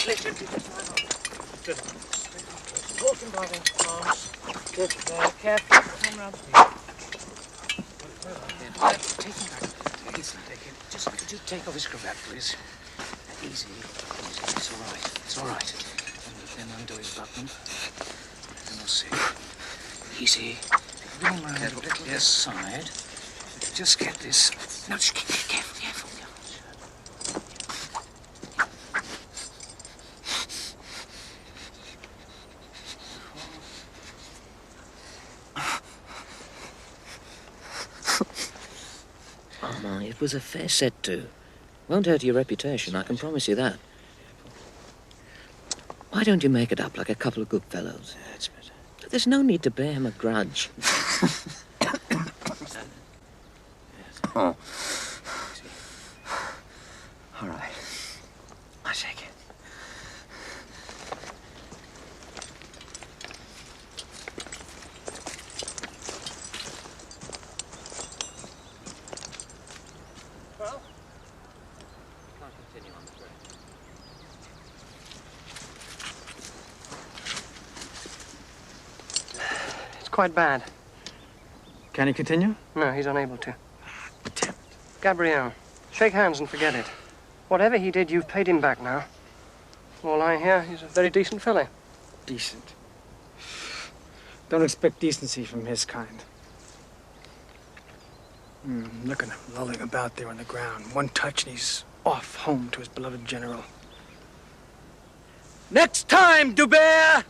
Good. Walking by the arms. Good. Careful. Come round to me. Take him back. Just could you take off his cravat, please? Easy. It's all right. It's all right. And then undo his button. Then we'll see. Easy. Bring him round a little this side. Just get this. No, just careful. Oh, my, it was a fair set to. Won't hurt your reputation, I can promise you that. Why don't you make it up like a couple of good fellows? That's better. There's no need to bear him a grudge. Oh. All right. I take it. Well, can't continue on the train. It's quite bad. Can he continue? No, he's unable to. Gabrielle, shake hands and forget it. Whatever he did, you've paid him back now. From all I hear, he's a very decent fellow. Decent. Don't expect decency from his kind. Look at him lolling about there on the ground. One touch and he's off home to his beloved general. Next time, Duel!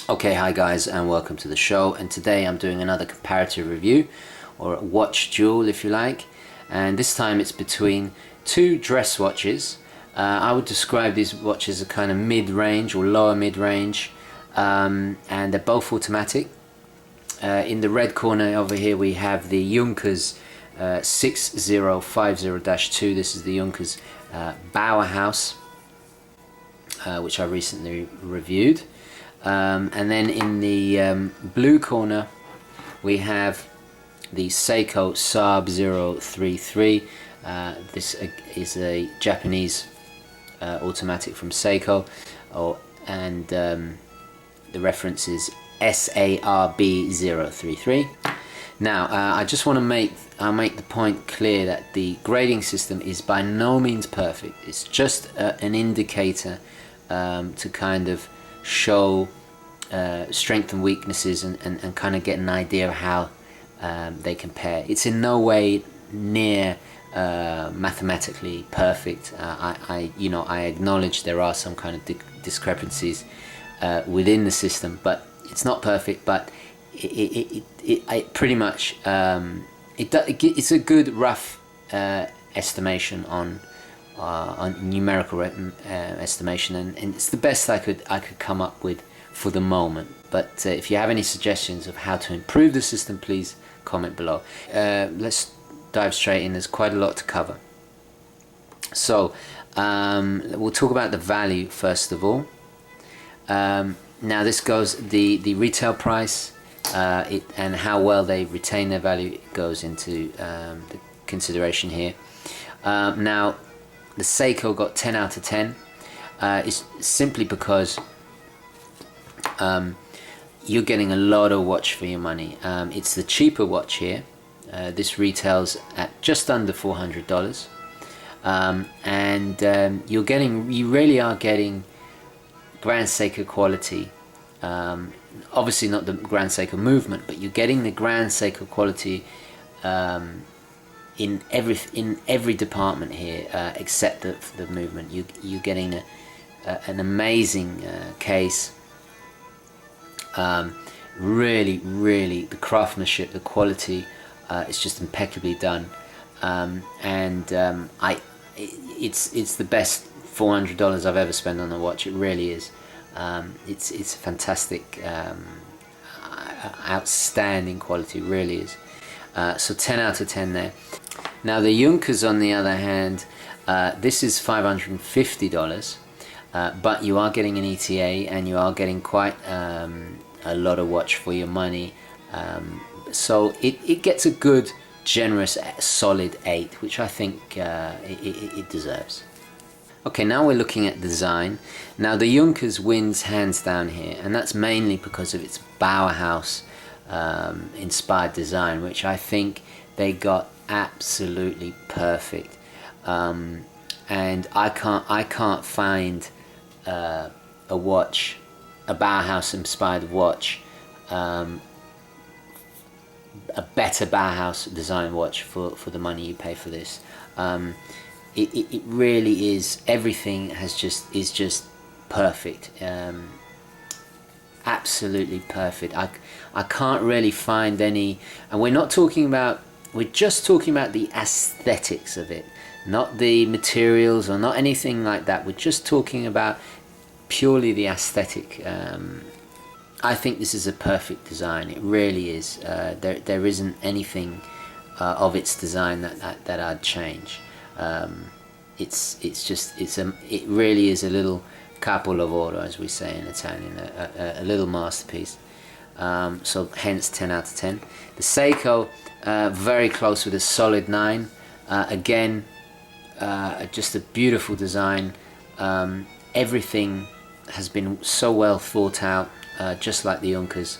Okay, hi guys and welcome to the show, and today I'm doing another comparative review, or a watch duel if you like, and this time it's between two dress watches. I would describe these watches as a kind of mid-range or lower mid-range, and they're both automatic. In the red corner over here we have the Junkers 6050-2. This is the Junkers Bauhaus, which I recently reviewed. And then in the blue corner we have the Seiko SARB033. This is a Japanese automatic from Seiko, and the reference is SARB033. Now I just want to make the point clear that the grading system is by no means perfect. It's just an indicator to kind of show strength and weaknesses and kind of get an idea of how they compare. It's in no way near mathematically perfect. I acknowledge there are some kind of discrepancies within the system, but it's not perfect. But it pretty much it's a good rough estimation on numerical estimation, and it's the best I could come up with for the moment. But if you have any suggestions of how to improve the system, please comment below. Let's dive straight in. There's quite a lot to cover. So we'll talk about the value first of all. Now this goes the retail price and how well they retain their value goes into the consideration here. Now the Seiko got 10 out of 10. It's simply because you're getting a lot of watch for your money. It's the cheaper watch here. This retails at just under $400, and you really are getting Grand Seiko quality. Obviously not the Grand Seiko movement, but you're getting the Grand Seiko quality in every department here, except the movement. You're getting an amazing case. Really the craftsmanship, the quality, it's just impeccably done, it's the best $400 I've ever spent on a watch. It really is. It's a fantastic, outstanding quality, really is. So 10 out of 10 there. Now the Junkers, on the other hand, this is $550. but you are getting an ETA, and you are getting quite a lot of watch for your money. So it gets a good, generous, solid 8, which I think it deserves. Okay, now we're looking at design. Now the Junkers wins hands down here, and that's mainly because of its Bauhaus inspired design, which I think they got absolutely perfect. And I can't find a watch, a Bauhaus inspired watch, a better Bauhaus design watch for the money you pay for this. It really is. Everything is just perfect, absolutely perfect. I can't really find any, and we're just talking about the aesthetics of it, not the materials or not anything like that. We're just talking about purely the aesthetic. I think this is a perfect design. It really is. There isn't anything of its design that I'd change. It really is a little capolavoro, as we say in Italian, a little masterpiece. So hence 10 out of 10. The Seiko, very close with a solid 9. Again, just a beautiful design. Everything has been so well thought out, just like the Junkers.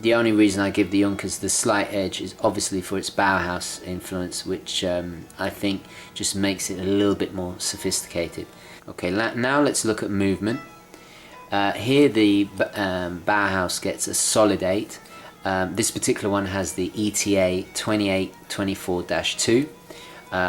The only reason I give the Junkers the slight edge is obviously for its Bauhaus influence, which I think just makes it a little bit more sophisticated. Okay, now let's look at movement. Here the Bauhaus gets a solid 8. This particular one has the ETA 2824-2,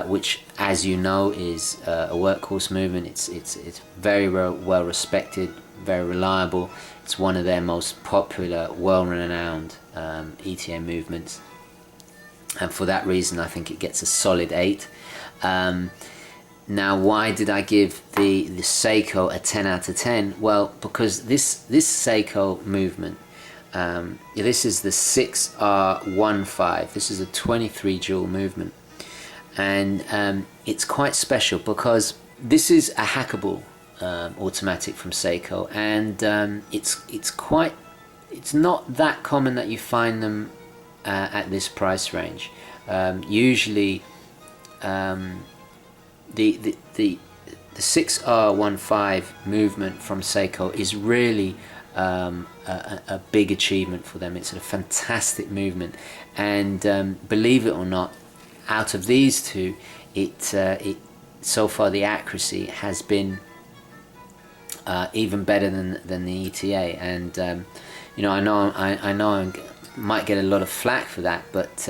which, as you know, is a workhorse movement. It's very well respected, very reliable. It's one of their most popular, well-renowned ETA movements, and for that reason I think it gets a solid 8. Now, why did I give the Seiko a 10 out of 10? Well, because this Seiko movement, this is the 6R15. This is a 23 jewel movement, and it's quite special because this is a hackable automatic from Seiko, and it's not that common that you find them at this price range. Usually the 6R15 movement from Seiko is really a big achievement for them. It's a fantastic movement, and believe it or not, out of these two, it so far the accuracy has been even better than the ETA, and you know, I know I might get a lot of flack for that, but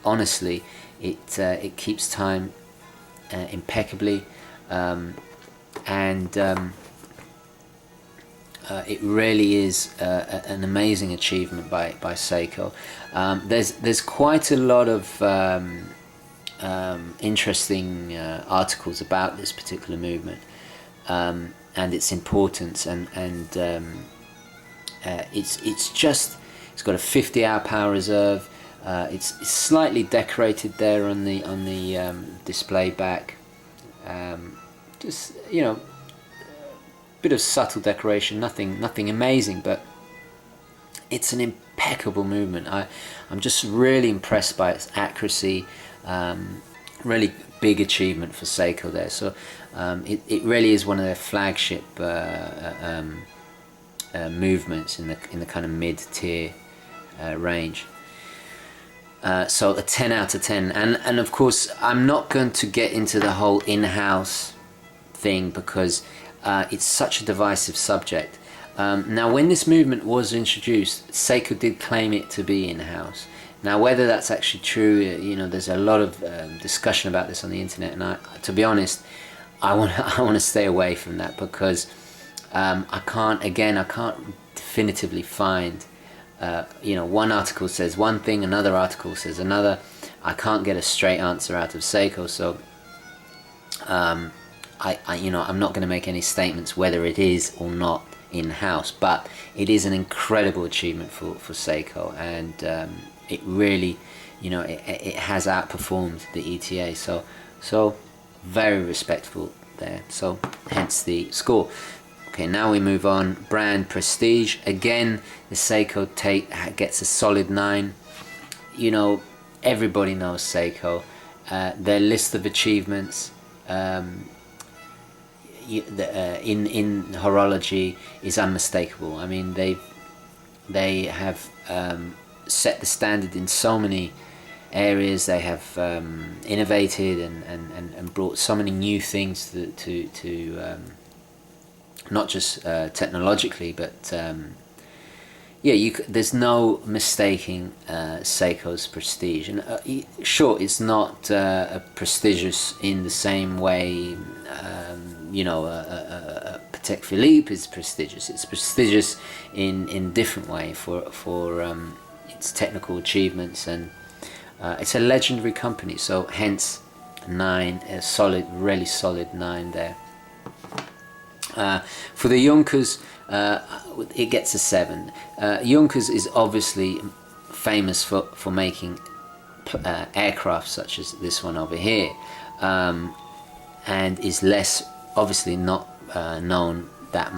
honestly, it keeps time impeccably, and it really is an amazing achievement by Seiko. There's quite a lot of interesting articles about this particular movement, and its importance, and it's got a 50-hour power reserve. It's slightly decorated there on the display back. Just, you know, bit of subtle decoration, nothing amazing, but it's an impeccable movement. I'm just really impressed by its accuracy. Really big achievement for Seiko there. So it really is one of their flagship movements in the kind of mid-tier range. So a 10 out of 10, and of course I'm not going to get into the whole in-house thing because it's such a divisive subject. Now, when this movement was introduced, Seiko did claim it to be in-house. Now, whether that's actually true, you know, there's a lot of discussion about this on the internet, and to be honest, I want to stay away from that because I can't definitively find. You know, one article says one thing, another article says another. I can't get a straight answer out of Seiko, so I'm not going to make any statements whether it is or not in-house, but it is an incredible achievement for Seiko, and it really, you know, it has outperformed the ETA, so very respectful there, so hence the score. Okay, now we move on. Brand prestige. Again, the Seiko gets a solid 9. You know, everybody knows Seiko. Their list of achievements in horology is unmistakable. I mean, they have set the standard in so many areas. They have innovated and brought so many new things to not just technologically, but yeah, there's no mistaking Seiko's prestige. And sure, it's not prestigious in the same way, you know, a Patek Philippe is prestigious. It's prestigious in different way for its technical achievements, and it's a legendary company. So hence 9, a solid, really solid 9 there. For the Junkers, it gets a 7. Junkers is obviously famous for making aircraft such as this one over here, and is obviously not known that,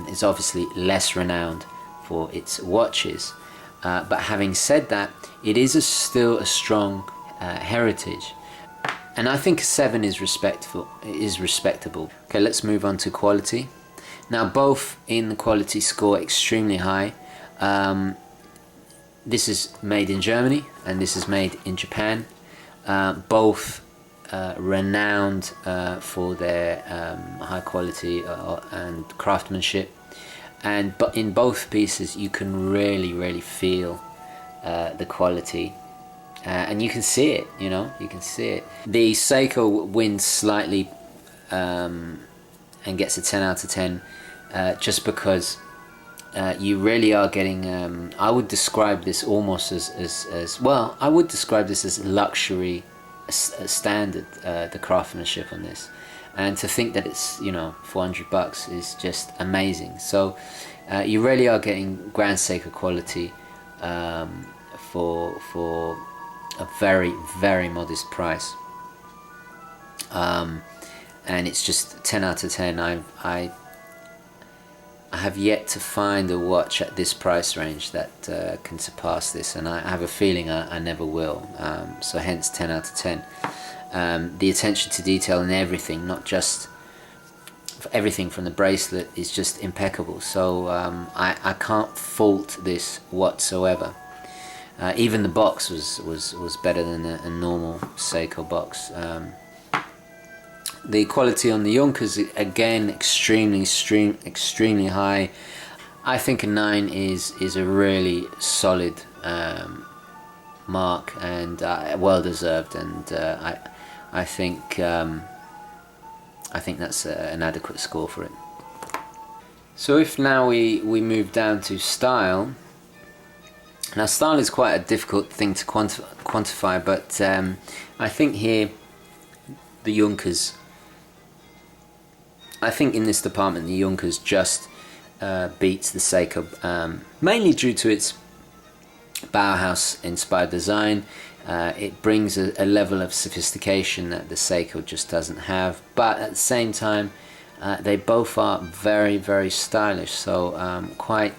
is obviously less renowned for its watches. But having said that, it is still a strong heritage. And I think a 7 is respectable. Okay, let's move on to quality. Now, both in the quality score extremely high. This is made in Germany and this is made in Japan. Both renowned for their high quality and craftsmanship. But in both pieces, you can really feel the quality. And you can see it, you know, you can see it. The Seiko wins slightly and gets a 10 out of 10 just because you really are getting, I would describe this almost as well, I would describe this as luxury standard, the craftsmanship on this. And to think that it's, you know, $400 is just amazing. So you really are getting Grand Seiko quality for a very modest price, and it's just 10 out of 10. I have yet to find a watch at this price range that can surpass this, and I have a feeling I never will. So hence 10 out of 10. The attention to detail and everything, not just everything from the bracelet, is just impeccable. So I can't fault this whatsoever. Even the box was better than a normal Seiko box. The quality on the Junkers, again, extremely high. I think a 9 is a really solid mark, and well deserved. And I think that's an adequate score for it. So if now we move down to style. Now, style is quite a difficult thing to quantify, but I think here the Junkers, I think in this department the Junkers just beats the Seiko, mainly due to its Bauhaus inspired design. It brings a level of sophistication that the Seiko just doesn't have, but at the same time they both are very stylish, so quite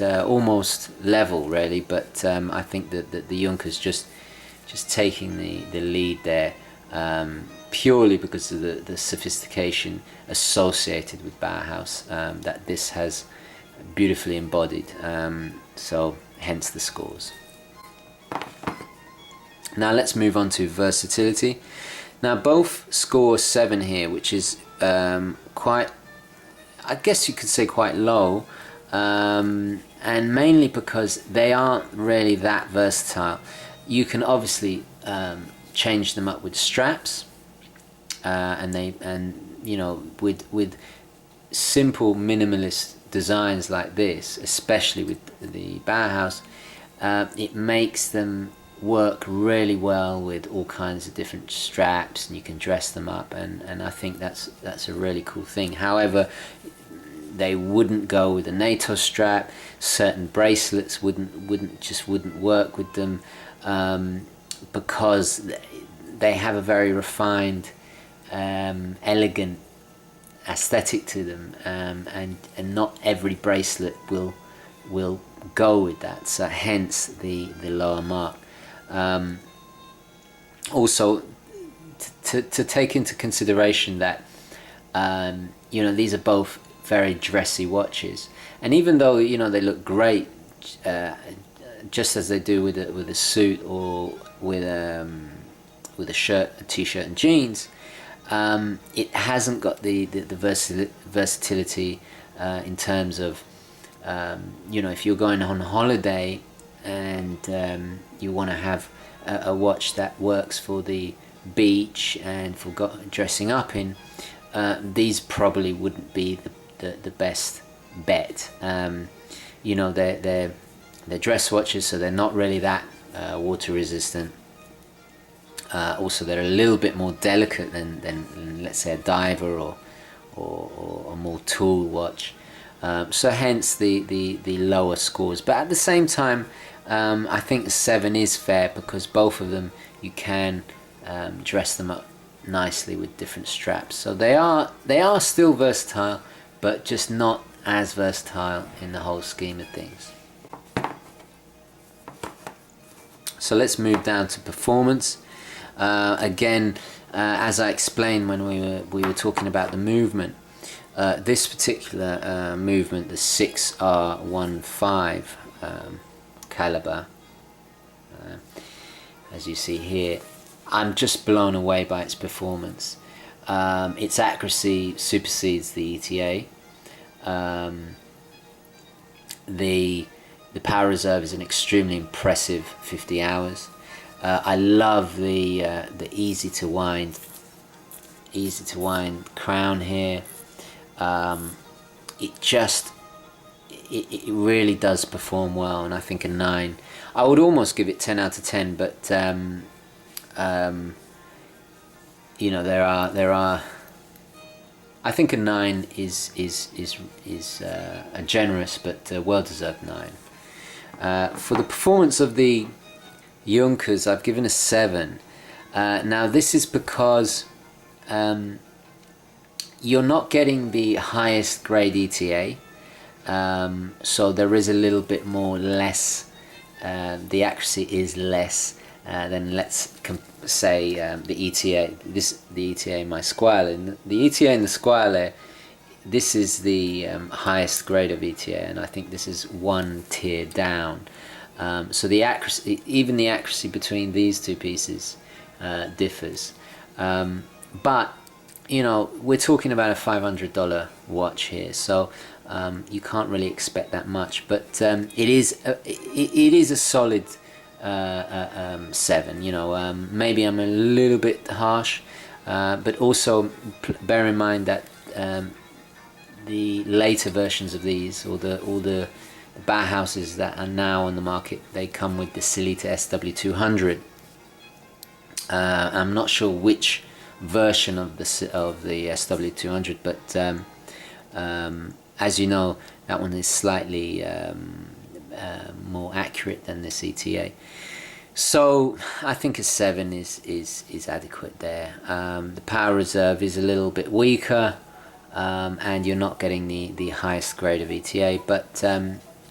almost level really, but I think that the Junkers just taking the lead there, purely because of the sophistication associated with Bauhaus that this has beautifully embodied, so hence the scores. Now let's move on to versatility. Now both score 7 here, which is quite, I guess you could say, quite low. And mainly because they aren't really that versatile. You can obviously change them up with straps, and you know, with simple minimalist designs like this, especially with the Bauhaus, it makes them work really well with all kinds of different straps, and you can dress them up, and I think that's a really cool thing. However, they wouldn't go with a NATO strap. Certain bracelets wouldn't work with them, because they have a very refined elegant aesthetic to them, and not every bracelet will go with that, so hence the lower mark. Also to take into consideration that you know, these are both very dressy watches, and even though, you know, they look great just as they do with a suit or with a shirt, a t-shirt and jeans, it hasn't got the versatility in terms of you know, if you're going on holiday and you want to have a watch that works for the beach and for dressing up in, these probably wouldn't be the best bet. You know, they're dress watches, so they're not really that water resistant. Also, they're a little bit more delicate than let's say a diver or a more tool watch. So hence the lower scores. But at the same time, I think a 7 is fair, because both of them you can dress them up nicely with different straps. So they are still versatile, but just not as versatile in the whole scheme of things. So let's move down to performance. Again, as I explained when we were talking about the movement, this particular movement, the 6R15 caliber, as you see here, I'm just blown away by its performance. Its accuracy supersedes the ETA. The power reserve is an extremely impressive 50 hours. I love the easy to wind crown here. It really does perform well, and I think a 9. I would almost give it 10 out of 10, but you know, there are. I think a 9 is a generous but well-deserved 9. For the performance of the Junkers, I've given a 7. Now this is because you're not getting the highest grade ETA, so there is a little bit less. The accuracy is less than, let's say, the ETA. The ETA in my Squire. The ETA in the Squire, this is the highest grade of ETA, and I think this is one tier down. So the accuracy, even the accuracy between these two pieces differs. But you know, we're talking about a $500 watch here, so you can't really expect that much. But it is a solid 7. You know, maybe I'm a little bit harsh, but also bear in mind that the later versions of these, or the Bauhauses that are now on the market, they come with the Sellita SW200. I'm not sure which version of the SW200, but as you know, that one is slightly more accurate than this ETA. So I think a 7 is adequate there. The power reserve is a little bit weaker, and you're not getting the highest grade of ETA, but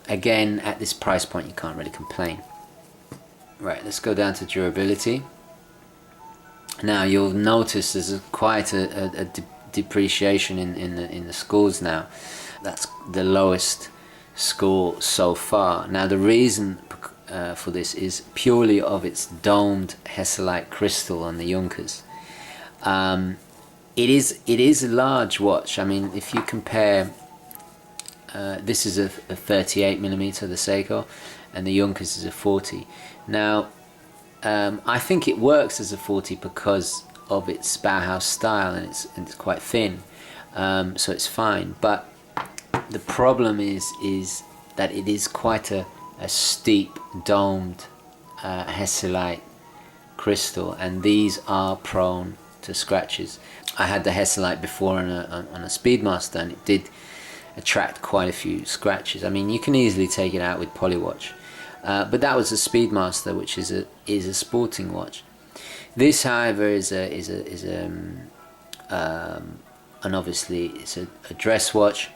again, at this price point you can't really complain. Right, let's go down to durability. Now you'll notice there's quite a depreciation in the scores now. That's the lowest score so far. Now the reason for this is purely of its domed Hesalite crystal on the Junkers. It is a large watch. I mean, if you compare, this is a 38mm, the Seiko, and the Junkers is a 40. Now I think it works as a 40 because of its Bauhaus style, and it's quite thin, so it's fine. But the problem is that it is quite a steep domed Hesalite crystal, and these are prone to scratches. I had the Hesalite before on a Speedmaster, and it did attract quite a few scratches. I mean, you can easily take it out with Polywatch. But that was a Speedmaster, which is a sporting watch. This, however, is a and obviously it's a dress watch.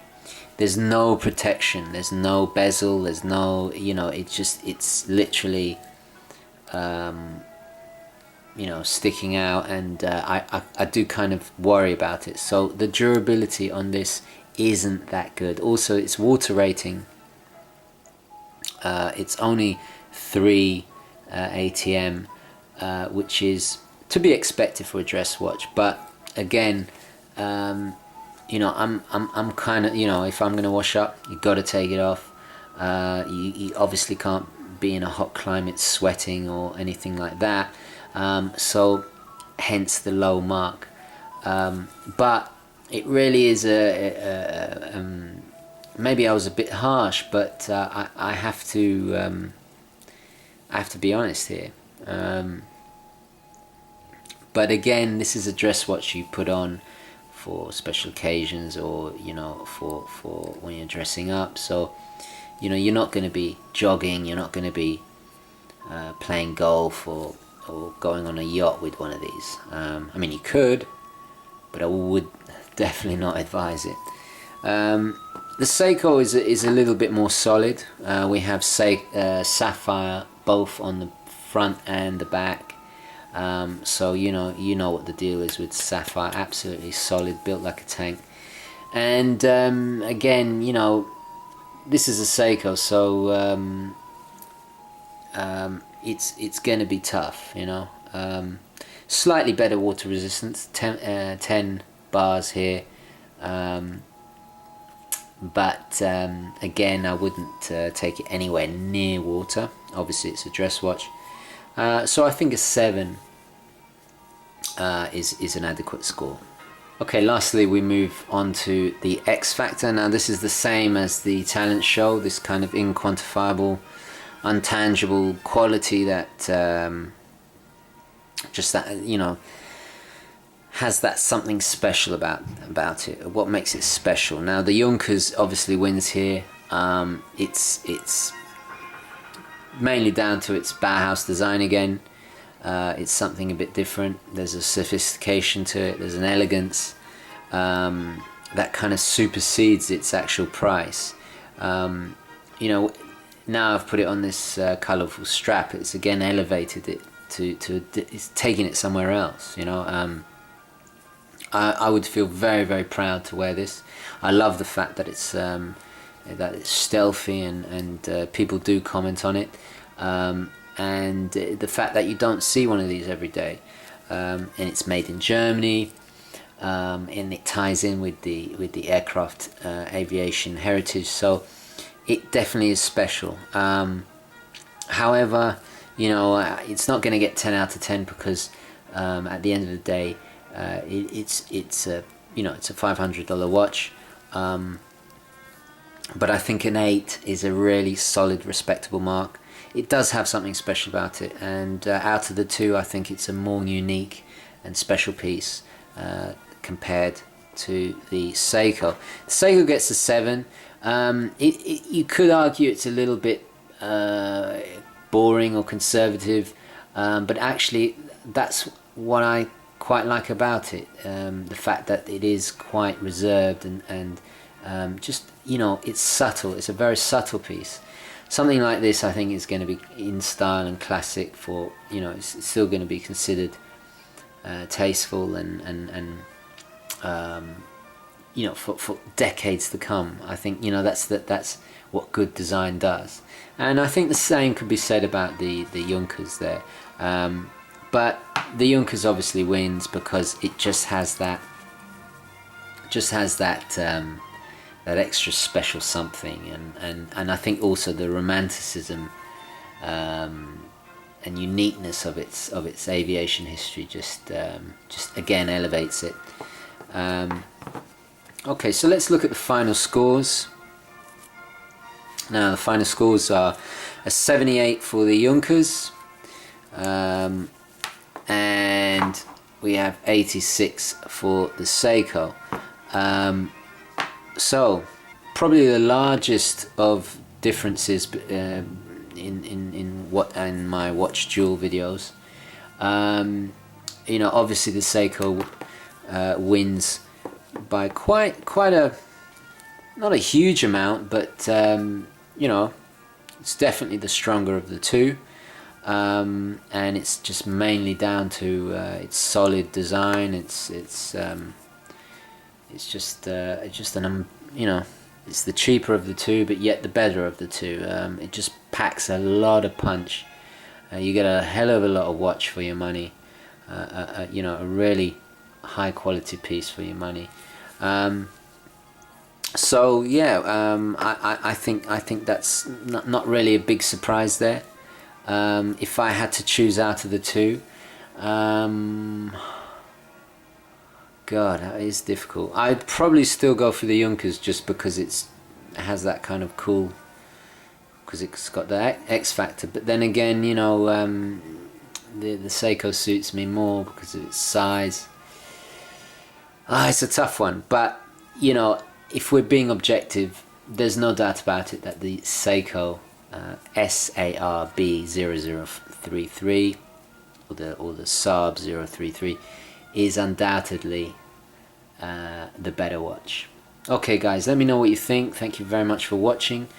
There's no protection, there's no bezel, there's no, you know, it's literally you know, sticking out, and I do kind of worry about it. So the durability on this isn't that good. Also, its water rating, it's only 3 ATM, which is to be expected for a dress watch. But again, you know, I'm kind of, you know, if I'm gonna wash up, you got to take it off. You obviously can't be in a hot climate sweating or anything like that. So hence the low mark. But it really is maybe I was a bit harsh, but I have to be honest here. But again, this is a dress watch you put on for special occasions, or you know, for when you're dressing up. So you know, you're not going to be jogging, you're not going to be playing golf or going on a yacht with one of these. I mean, you could, but I would definitely not advise it. The Seiko is a little bit more solid. We have sapphire both on the front and the back. So you know what the deal is with sapphire. Absolutely solid, built like a tank. And again, you know, this is a Seiko, so it's gonna be tough, you know. Slightly better water resistance, 10 bars here, but again, I wouldn't take it anywhere near water. Obviously it's a dress watch, so I think a 7 is an adequate score. Okay, lastly we move on to the X Factor. Now this is the same as the talent show, this kind of inquantifiable, untangible quality that just that, you know, has that something special about it. What makes it special? Now the Junkers obviously wins here. It's mainly down to its Bauhaus design again. It's something a bit different. There's a sophistication to it, there's an elegance that kind of supersedes its actual price. You know, now I've put it on this colourful strap, it's again elevated it to it's taking it somewhere else, you know. I would feel very, very proud to wear this. I love the fact that it's stealthy, and people do comment on it, and the fact that you don't see one of these every day, and it's made in Germany, and it ties in with the aircraft aviation heritage, so it definitely is special. However, you know, it's not going to get 10 out of 10 because at the end of the day, it's a, you know, it's a $500 watch, but I think an 8 is a really solid, respectable mark. It does have something special about it, and out of the two, I think it's a more unique and special piece compared to the Seiko. The Seiko gets a 7. You could argue it's a little bit boring or conservative, but actually that's what I quite like about it. The fact that it is quite reserved and just, you know, it's subtle. It's a very subtle piece. Something like this, I think, is going to be in style and classic for, you know, it's still going to be considered tasteful and you know, for decades to come. I think, you know, that's what good design does, and I think the same could be said about the Junkers there. But the Junkers obviously wins because it just has that that extra special something, and I think also the romanticism and uniqueness of its aviation history just again elevates it. Okay, so let's look at the final scores. Now the final scores are a 78 for the Junkers, and we have 86 for the Seiko. So probably the largest of differences in my watch duel videos. You know, obviously the Seiko wins by quite a, not a huge amount, but you know, it's definitely the stronger of the two, and it's just mainly down to its solid design. It's just an you know, it's the cheaper of the two, but yet the better of the two. It just packs a lot of punch. You get a hell of a lot of watch for your money. You know, a really high quality piece for your money. So yeah, I think that's not really a big surprise there. If I had to choose out of the two, God, that is difficult. I'd probably still go for the Junkers just because it has that kind of cool, because it's got the X factor. But then again, you know, the Seiko suits me more because of its size. It's a tough one, but you know, if we're being objective, there's no doubt about it that the Seiko SARB033 or the SARB033 is undoubtedly the better watch. Okay guys, let me know what you think. Thank you very much for watching.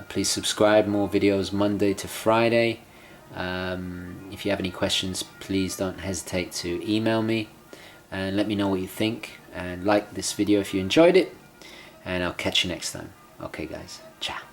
Please subscribe. More videos Monday to Friday. If you have any questions, please don't hesitate to email me and let me know what you think, and like this video if you enjoyed it, and I'll catch you next time. Okay guys, ciao.